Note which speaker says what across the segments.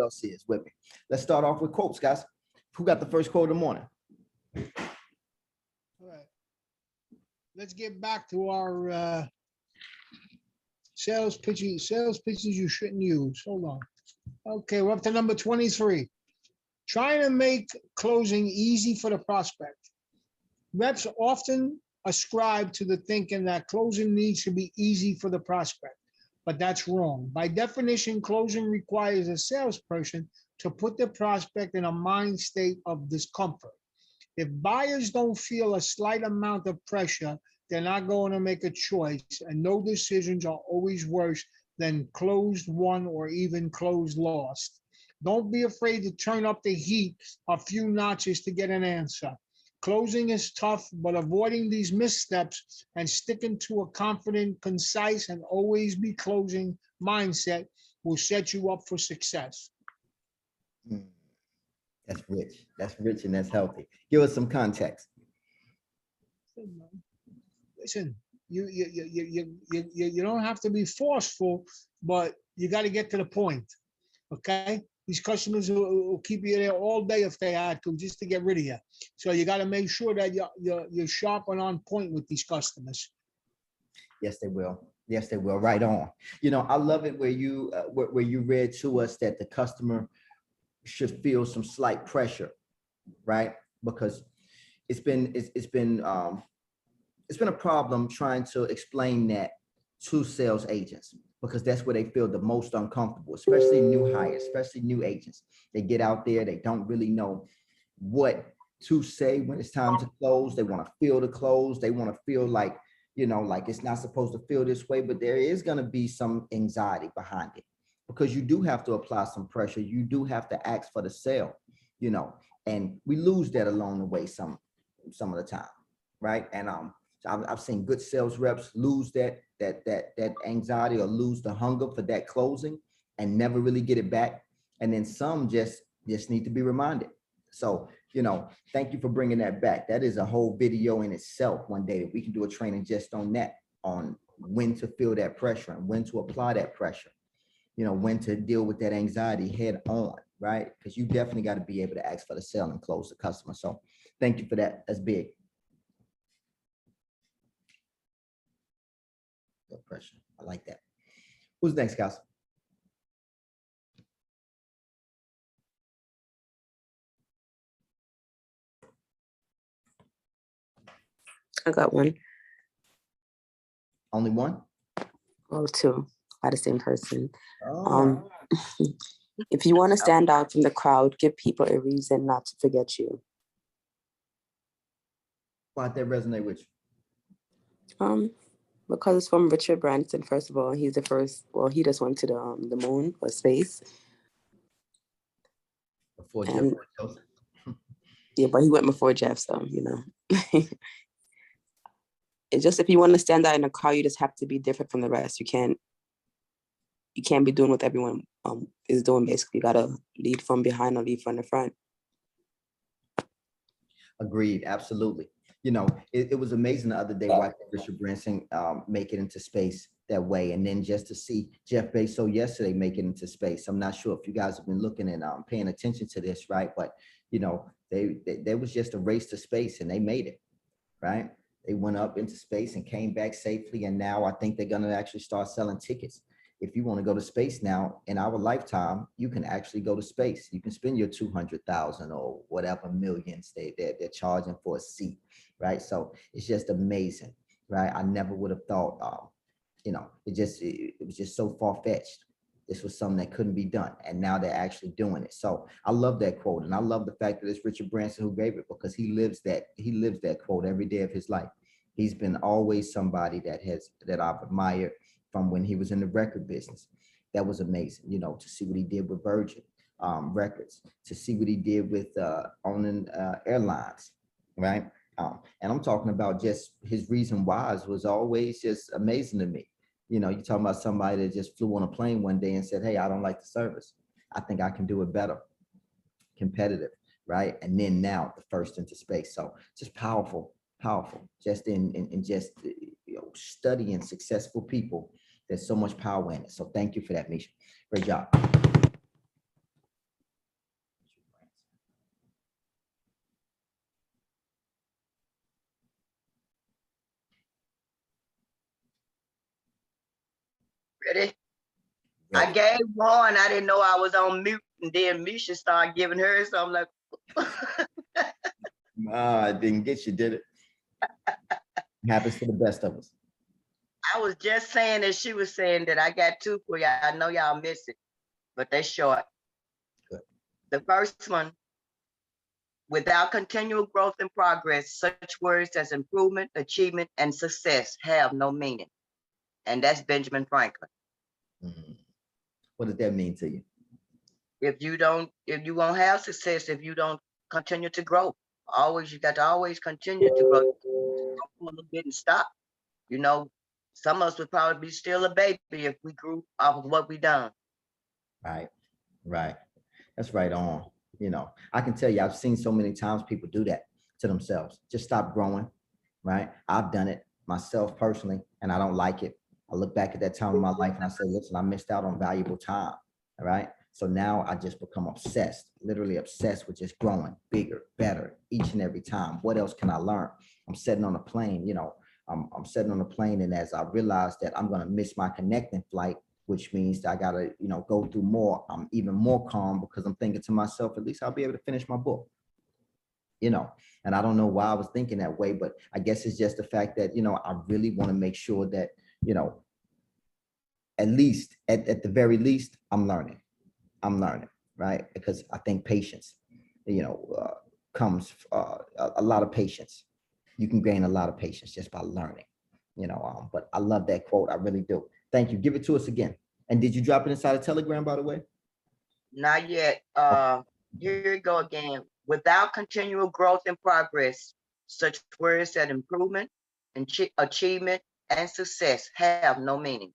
Speaker 1: else is with me? Let's start off with quotes, guys. Who got the first quote of the morning?
Speaker 2: All right. Let's get back to our sales pitches you shouldn't use. Hold on. Okay, we're up to number 23. Trying to make closing easy for the prospect. Reps often ascribe to the thinking that closing needs to be easy for the prospect, but that's wrong. By definition, closing requires a salesperson to put the prospect in a mind state of discomfort. If buyers don't feel a slight amount of pressure, they're not going to make a choice, and no decisions are always worse than closed won or even closed lost. Don't be afraid to turn up the heat a few notches to get an answer. Closing is tough, but avoiding these missteps and sticking to a confident, concise, and always be closing mindset will set you up for success.
Speaker 1: That's rich. That's rich and that's healthy. Give us some context.
Speaker 2: Listen, you don't have to be forceful, but you got to get to the point. Okay, these customers will keep you there all day if they had to, just to get rid of you. So you got to make sure that you're sharp and on point with these customers.
Speaker 1: Yes, they will. Yes, they will. Right on. You know, I love it where you read to us that the customer should feel some slight pressure, right? Because it's been a problem trying to explain that to sales agents, because that's where they feel the most uncomfortable, especially new hires, especially new agents. They get out there, they don't really know what to say when it's time to close. They want to feel the close. They want to feel like, you know, like it's not supposed to feel this way, but there is going to be some anxiety behind it, because you do have to apply some pressure. You do have to ask for the sale, you know, and we lose that along the way some of the time, right? And I've seen good sales reps lose that anxiety or lose the hunger for that closing and never really get it back. And then some just need to be reminded. So, you know, thank you for bringing that back. That is a whole video in itself. One day we can do a training just on that, on when to feel that pressure and when to apply that pressure, you know, when to deal with that anxiety head on, right? Because you definitely got to be able to ask for the sale and close the customer. So thank you for that. That's big. No pressure. I like that. Who's next, guys?
Speaker 3: I got one.
Speaker 1: Only one?
Speaker 3: Oh, two by the same person.
Speaker 1: Oh.
Speaker 3: If you want to stand out from the crowd, give people a reason not to forget you.
Speaker 1: Why'd that resonate with you?
Speaker 3: Because it's from Richard Branson. First of all, he's the first. Well, he just went to the moon or space.
Speaker 1: Before Jeff.
Speaker 3: Yeah, but he went before Jeff, so you know. It's just, if you want to stand out in a crowd, you just have to be different from the rest. You can't be doing what everyone is doing. Basically, you gotta lead from behind or lead from the front.
Speaker 1: Agreed, absolutely. You know, it was amazing the other day watching Richard Branson make it into space that way, and then just to see Jeff Bezos yesterday make it into space. I'm not sure if you guys have been looking and paying attention to this, right? But you know, there was just a race to space, and they made it, right? They went up into space and came back safely, and now I think they're gonna actually start selling tickets. If you want to go to space now in our lifetime, you can actually go to space. You can spend your 200,000 or whatever millions they're charging for a seat, right? So it's just amazing, right? I never would have thought, you know, it was just so far-fetched. This was something that couldn't be done, and now they're actually doing it. So I love that quote, and I love the fact that it's Richard Branson who gave it, because he lives that quote every day of his life. He's been always somebody that I've admired from when he was in the record business. That was amazing, you know, to see what he did with Virgin Records, to see what he did with owning airlines, right? And I'm talking about just his reason whys was always just amazing to me. You know, you're talking about somebody that just flew on a plane one day and said, hey, I don't like the service. I think I can do it better. Competitive, right? And then now the first into space. So just powerful, just in just, you know, studying successful people. There's so much power in it. So thank you for that, Misha. Great job.
Speaker 4: Ready? I
Speaker 1: Ready.
Speaker 4: gave one. I didn't know I was on mute, and then Misha started giving hers. So I'm like,
Speaker 1: I didn't get you, did it? Happens to the best of us.
Speaker 4: I was just saying that she was saying that I got two for y'all. I know y'all miss it, but they're short.
Speaker 1: Good.
Speaker 4: The first one, without continual growth and progress, such words as improvement, achievement, and success have no meaning. And that's Benjamin Franklin.
Speaker 1: Mhm. What does that mean to you?
Speaker 4: If you won't have success if you don't continue to grow. You got to always continue to grow. A little bit and stop. You know, some of us would probably be still a baby if we grew off of what we done.
Speaker 1: Right, right. That's right on. You know, I can tell you, I've seen so many times people do that to themselves. Just stop growing, right? I've done it myself personally, and I don't like it. I look back at that time of my life and I say, listen, I missed out on valuable time, all right? So now I just become obsessed, literally obsessed with just growing bigger, better each and every time. What else can I learn? I'm sitting on a plane, you know, I'm sitting on a plane, and as I realize that I'm gonna miss my connecting flight, which means that I gotta, you know, go through more. I'm even more calm because I'm thinking to myself, at least I'll be able to finish my book, you know. And I don't know why I was thinking that way, but I guess it's just the fact that, you know, I really want to make sure that, you know, at least at the very least, I'm learning, right? Because I think patience, you know, comes a lot of patience. You can gain a lot of patience just by learning, you know. But I love that quote. I really do. Thank you. Give it to us again. And did you drop it inside a Telegram, by the way?
Speaker 4: Not yet. Here you go again. Without continual growth and progress, such words as improvement, achievement, and success have no meaning.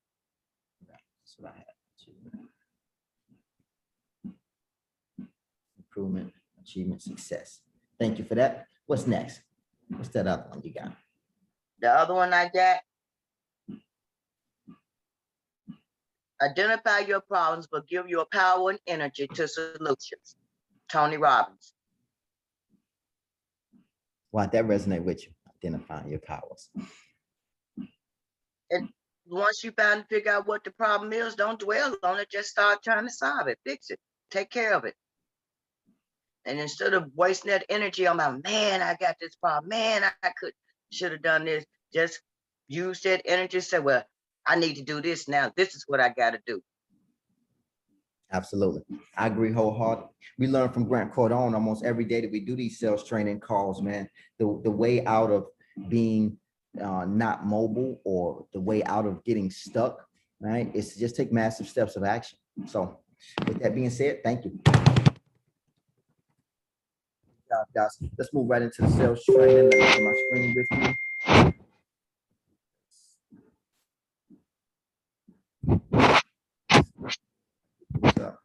Speaker 1: That's what I had. Improvement, achievement, success. Thank you for that. What's next? What's that other one you got?
Speaker 4: The other one I got, identify your problems, but give your power and energy to solutions. Tony Robbins.
Speaker 1: Why that resonate with you? Identifying your powers.
Speaker 4: And once you figure out what the problem is, don't dwell on it. Just start trying to solve it, fix it, take care of it. And instead of wasting that energy on my, man, I got this problem, man, I should have done this. Just use that energy. Say, well, I need to do this now. This is what I got to do.
Speaker 1: Absolutely. I agree wholeheartedly. We learn from Grant Cardone almost every day that we do these sales training calls, man. The way out of being not mobile, or the way out of getting stuck, right, is to just take massive steps of action. So with that being said, thank you. Guys, let's move right into the sales training. Let me share my screen with you. What's up?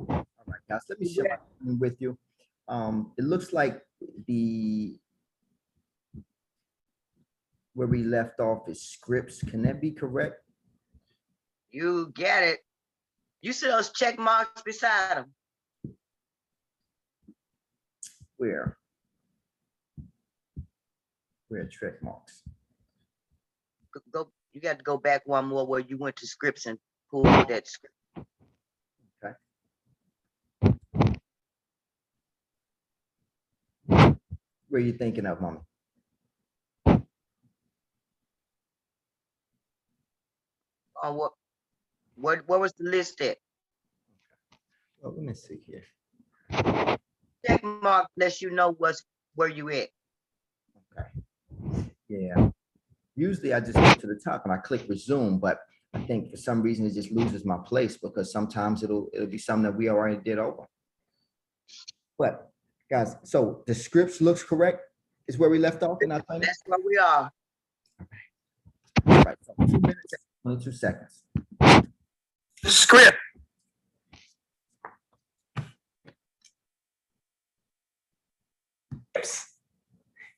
Speaker 1: All right, guys, let me share my screen with you. It looks like where we left off is scripts. Can that be correct?
Speaker 4: You get it. You see those check marks beside them.
Speaker 1: Where check marks?
Speaker 4: Go. You got to go back one more where you went to scripts and pulled that script.
Speaker 1: Okay. Where are you thinking of, Mommy?
Speaker 4: on what was the list at?
Speaker 1: Well, let me see here.
Speaker 4: Check mark lets you know where you at.
Speaker 1: Okay. Yeah. Usually I just go to the top and I click resume, but I think for some reason it just loses my place because sometimes it'll be something that we already did over. But guys, so the scripts looks correct is where we left off in our training.
Speaker 4: That's where we are.
Speaker 1: All right, so 2 minutes, 22 seconds.
Speaker 5: Script.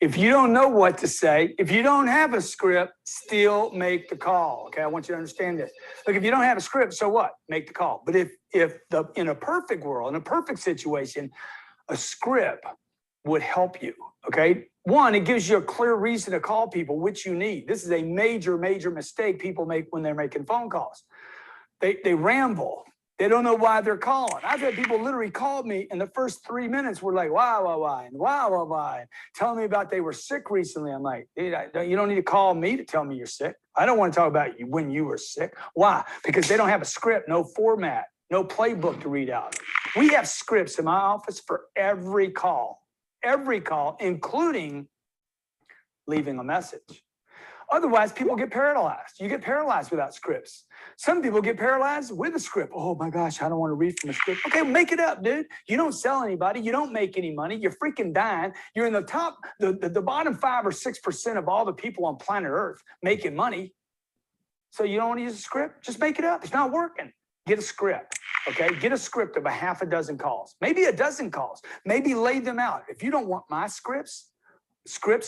Speaker 5: If you don't know what to say, if you don't have a script, still make the call. Okay, I want you to understand this. Look, if you don't have a script, so what? Make the call. But in a perfect world, in a perfect situation, a script would help you. Okay, one, it gives you a clear reason to call people, which you need. This is a major mistake people make when they're making phone calls. They ramble. They don't know why they're calling. I've had people literally call me and the first 3 minutes were like, why, and telling me about they were sick recently. I'm like, dude, you don't need to call me to tell me you're sick. I don't want to talk about you when you were sick. Why? Because they don't have a script, no format, no playbook to read out. We have scripts in my office for every call, including leaving a message. Otherwise, people get paralyzed. You get paralyzed without scripts. Some people get paralyzed with a script. Oh my gosh, I don't want to read from a script. Okay, make it up, dude. You don't sell anybody. You don't make any money. You're freaking dying. You're in the top, the bottom 5 or 6% of all the people on planet Earth making money. So you don't want to use a script? Just make it up. It's not working. Get a script, okay? Get a script of a half a dozen calls, maybe a dozen calls. Maybe lay them out. If you don't want my scripts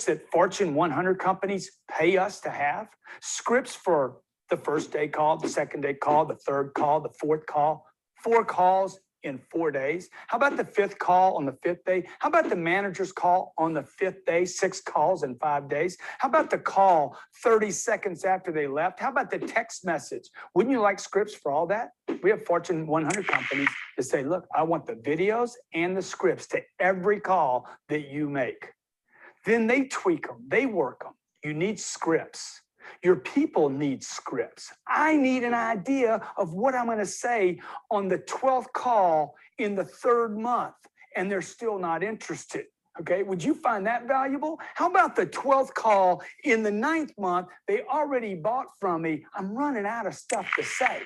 Speaker 5: that Fortune 100 companies pay us to have, scripts for the first day call, the second day call, the third call, the fourth call, 4 calls in 4 days. How about the 5th call on the 5th day? How about the manager's call on the 5th day, 6 calls in 5 days? How about the call 30 seconds after they left? How about the text message? Wouldn't you like scripts for all that? We have Fortune 100 companies that say, look, I want the videos and the scripts to every call that you make. Then they tweak them, they work them. You need scripts. Your people need scripts. I need an idea of what I'm going to say on the 12th call in the 3rd month, and they're still not interested. Okay, would you find that valuable? How about the 12th call in the 9th month? They already bought from me. I'm running out of stuff to say.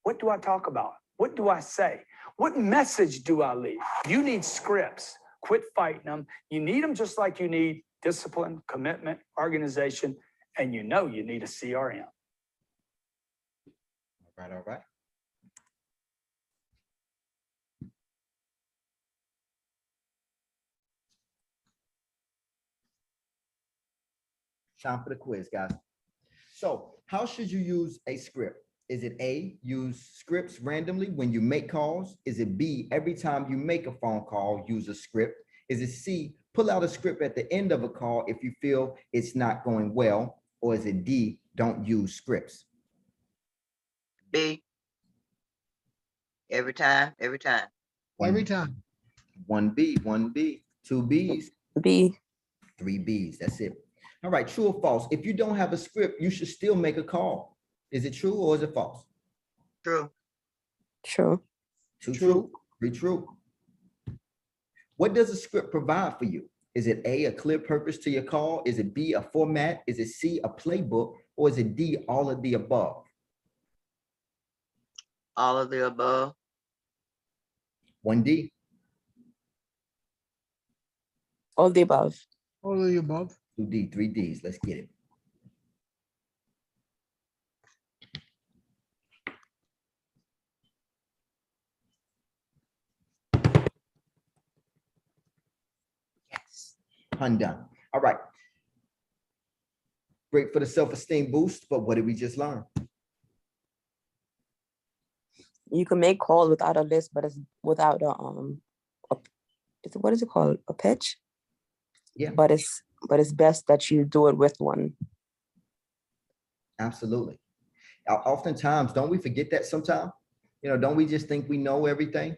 Speaker 5: What do I talk about? What do I say? What message do I leave? You need scripts. Quit fighting them. You need them just like you need discipline, commitment, organization, and you know you need a CRM.
Speaker 1: All right. Time for the quiz, guys. So how should you use a script? Is it A, use scripts randomly when you make calls? Is it B, every time you make a phone call, use a script? Is it C, pull out a script at the end of a call if you feel it's not going well? Or is it D, don't use scripts?
Speaker 4: B. Every time.
Speaker 2: Every time.
Speaker 1: 1B, 2 Bs,
Speaker 3: B.
Speaker 1: 3 Bs. That's it. All right, true or false? If you don't have a script, you should still make a call. Is it true or is it false?
Speaker 4: True.
Speaker 3: True.
Speaker 1: 2 true, 3 true. What does a script provide for you? Is it A, a clear purpose to your call? Is it B, a format? Is it C, a playbook? Or is it D, all of the above?
Speaker 4: All of the above.
Speaker 1: 1D.
Speaker 3: All the above.
Speaker 2: All of the above.
Speaker 1: 2D, 3 Ds. Let's get it. Yes. Undone. All right. Great for the self-esteem boost, but what did we just learn?
Speaker 3: You can make calls without a list, but it's without what is it called? A pitch?
Speaker 1: Yeah.
Speaker 3: But it's best that you do it with one.
Speaker 1: Absolutely. Oftentimes, don't we forget that sometimes? Don't we just think we know everything?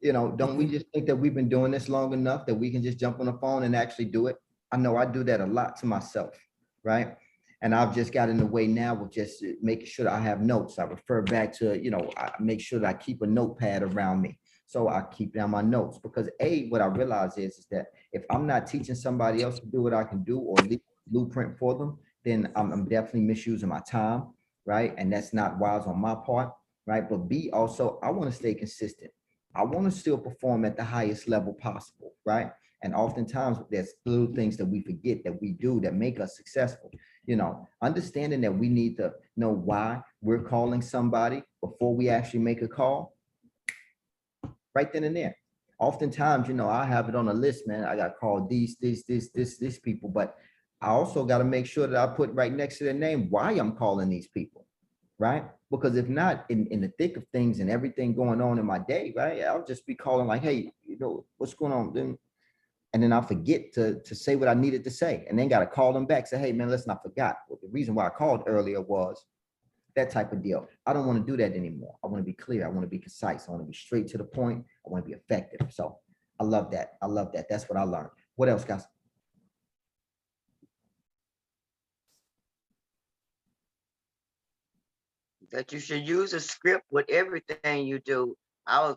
Speaker 1: Don't we just think that we've been doing this long enough that we can just jump on the phone and actually do it? I know I do that a lot to myself, right? And I've just got in the way now with just making sure that I have notes. I refer back to, I make sure that I keep a notepad around me. So I keep down my notes because what I realize is that if I'm not teaching somebody else to do what I can do or leave a blueprint for them, then I'm definitely misusing my time, right? And that's not wise on my part, right? But B, also, I want to stay consistent. I want to still perform at the highest level possible, right? And oftentimes there's little things that we forget that we do that make us successful. Understanding that we need to know why we're calling somebody before we actually make a call, right then and there. Oftentimes, I have it on a list, man. I got to call these people, but I also got to make sure that I put right next to their name why I'm calling these people, right? Because if not, in the thick of things and everything going on in my day, right, I'll just be calling like, hey, what's going on? And then I forget to say what I needed to say, and then got to call them back, say, hey, man, listen, I forgot. Well, the reason why I called earlier was that type of deal. I don't want to do that anymore. I want to be clear. I want to be concise. I want to be straight to the point. I want to be effective. So I love that. I love that. That's what I learned. What else, guys?
Speaker 4: That you should use a script with everything you do. I was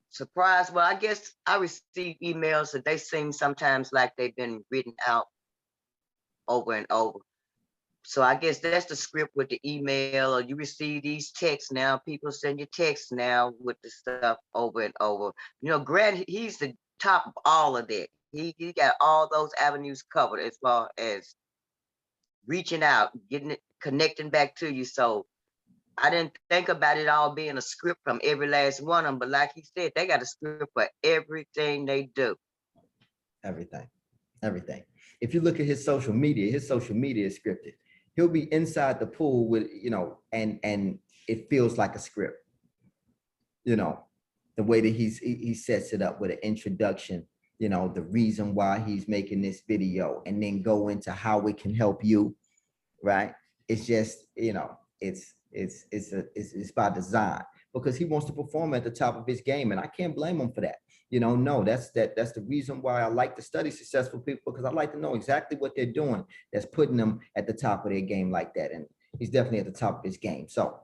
Speaker 4: surprised. Well, I guess I receive emails that they seem sometimes like they've been written out over and over. So I guess that's the script with the email, or you receive these texts now. People send you texts now with the stuff over and over. Grant, he's the top of all of that. He got all those avenues covered as far as reaching out, getting it, connecting back to you. So I didn't think about it all being a script from every last one of them, but like he said, they got a script for everything they do.
Speaker 1: Everything. If you look at his social media is scripted. He'll be inside the pool with, and it feels like a script. The way that he sets it up with an introduction, the reason why he's making this video, and then go into how it can help you, right? It's just, it's by design because he wants to perform at the top of his game, and I can't blame him for that. No, that's the reason why I like to study successful people, because I like to know exactly what they're doing that's putting them at the top of their game like that. And he's definitely at the top of his game. So